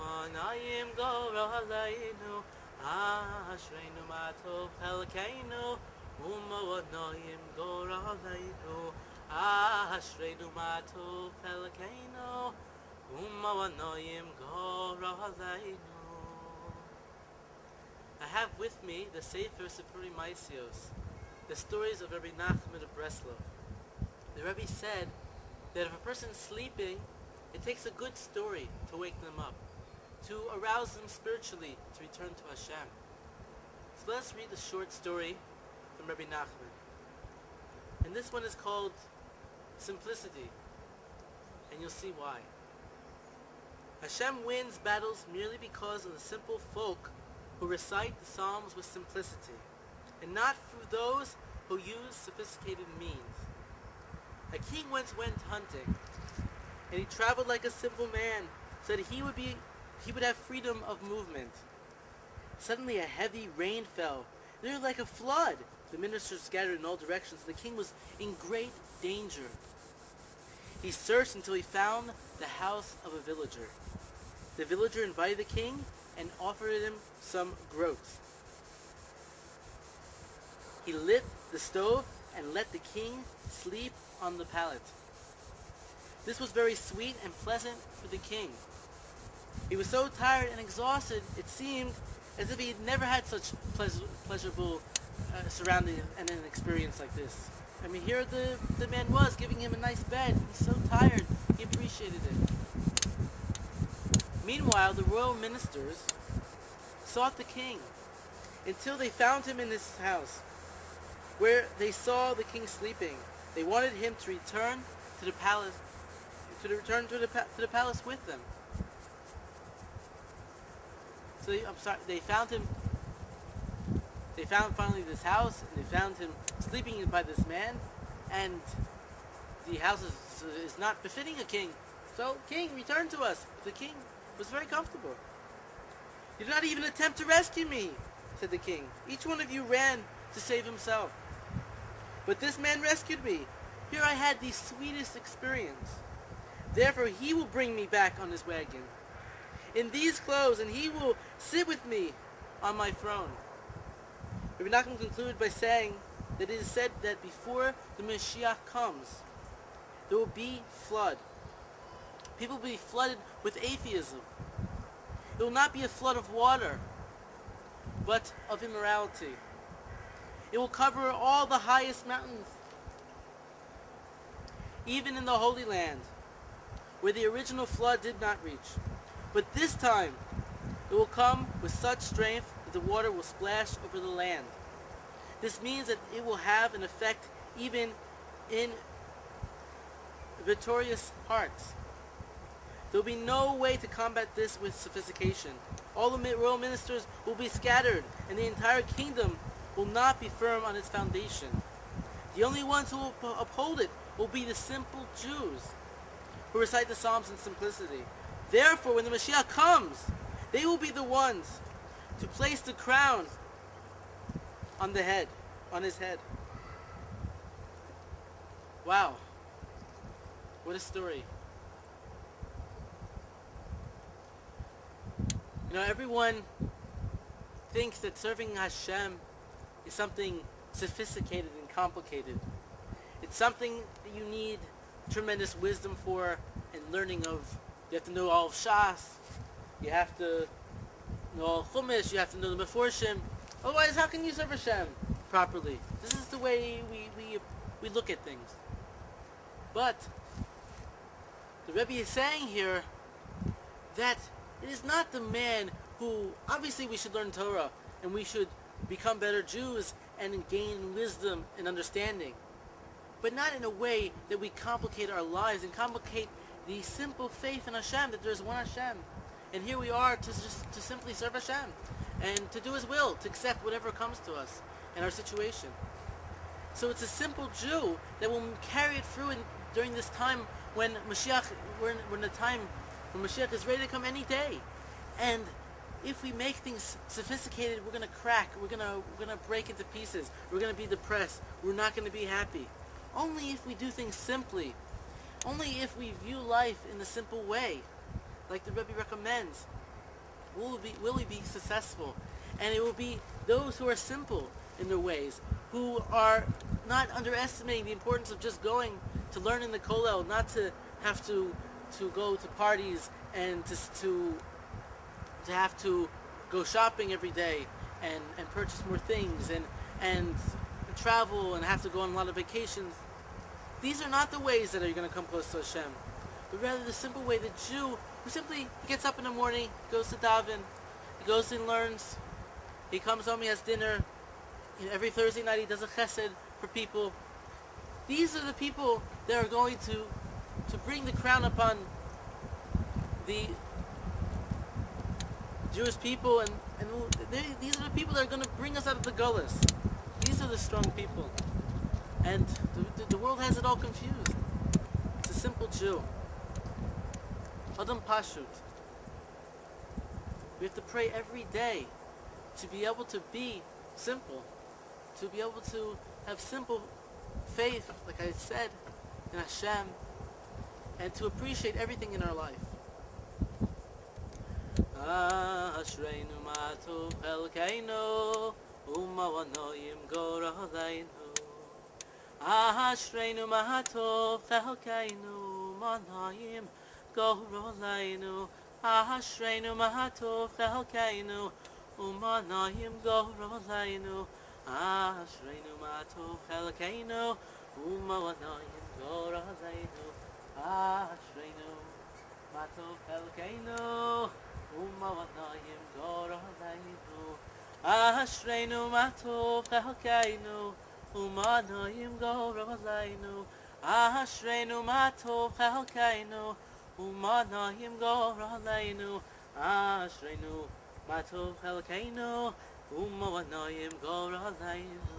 Noim Goraleinu, Ashreinu Matov Chelkeinu, Noim Goraleinu, Ashreinu Matov Chelkeinu, Noim Goraleinu. I have with me the Sefer Sipuri Maisios, the stories of Rebbe Nachman of Breslov. The Rebbe said that if a person's sleeping, it takes a good story to wake them up, to arouse them spiritually, to return to Hashem. So let's read a short story from Rebbe Nachman. And this one is called Simplicity, and you'll see why. Hashem wins battles merely because of the simple folk who recite the Psalms with simplicity, and not through those who use sophisticated means. A king once went hunting, and he traveled like a simple man, so that he would have freedom of movement. Suddenly a heavy rain fell, nearly like a flood. The ministers scattered in all directions, and the king was in great danger. He searched until he found the house of a villager. The villager invited the king and offered him some groats. He lit the stove and let the king sleep on the pallet. This was very sweet and pleasant for the king. He was so tired and exhausted, it seemed as if he had never had such pleasurable surroundings and an experience like this. I mean, here the man was, giving him a nice bed. He's so tired, he appreciated it. Meanwhile, the royal ministers sought the king until they found him in his house, where they saw the king sleeping. They wanted him to return to the palace, to the palace with them. So they found him. They found finally this house, and they found him sleeping by this man, and the house is not befitting a king. So, king, return to us. The king was very comfortable. You did not even attempt to rescue me, said the king. Each one of you ran to save himself. But this man rescued me. Here I had the sweetest experience. Therefore he will bring me back on his wagon, in these clothes, and he will sit with me on my throne. Rebbe Nachman concluded by saying that it is said that before the Mashiach comes, there will be flood. People will be flooded with atheism. It will not be a flood of water, but of immorality. It will cover all the highest mountains, even in the Holy Land, where the original flood did not reach. But this time, it will come with such strength that the water will splash over the land. This means that it will have an effect even in victorious hearts. There will be no way to combat this with sophistication. All the royal ministers will be scattered, and the entire kingdom will not be firm on its foundation. The only ones who will uphold it will be the simple Jews, who recite the Psalms in simplicity. Therefore, when the Mashiach comes, they will be the ones to place the crown on his head. Wow. What a story. You know, everyone thinks that serving Hashem is something sophisticated and complicated. It's something that you need tremendous wisdom for and learning of. You have to know all of Shas. You have to know all Chumash. You have to know the Meforshim. Otherwise, how can you serve Hashem properly? This is the way we look at things. But the Rebbe is saying here that it is not the man who, obviously we should learn Torah and we should become better Jews and gain wisdom and understanding, but not in a way that we complicate our lives and complicate the simple faith in Hashem, that there is one Hashem. And here we are to simply serve Hashem and to do His will, to accept whatever comes to us in our situation. So it's a simple Jew that will carry it through during this time when Mashiach, we're in a time when Mashiach is ready to come any day. And if we make things sophisticated, we're going to crack, we're going to break into pieces, we're going to be depressed, we're not going to be happy. Only if we do things simply, only if we view life in a simple way, like the Rebbe recommends, will we be successful? And it will be those who are simple in their ways, who are not underestimating the importance of just going to learn in the kollel, not to have to go to parties and to have to go shopping every day and purchase more things and travel and have to go on a lot of vacations. These are not the ways that are going to come close to Hashem, but rather the simple way, the Jew who simply gets up in the morning, goes to daven, he goes and learns, he comes home, he has dinner, every Thursday night he does a chesed for people. These are the people that are going to bring the crown upon the Jewish people, and these are the people that are going to bring us out of the gullus. These are the strong people. And the world has it all confused. It's a simple Jew. Adam Pashut. We have to pray every day to be able to be simple, to be able to have simple faith, like I said, in Hashem, and to appreciate everything in our life. Ashreinu matov chelkeinu umavanoyim goraleinu. Ashreinu matov chelkeinu manayim goraleinu. Ashreinu matov chelkeinu umanayim goraleinu. Ashreinu matov chelkeinu umanayim goraleinu. Ashreinu matov chelkeinu umanayim goraleinu. Ashreinu matov chelkeinu umanayim goraleinu. Ashreinu matov chelkeinu umanayim goraleinu. Ashreinu matov chelkeinu umanayim goraleinu.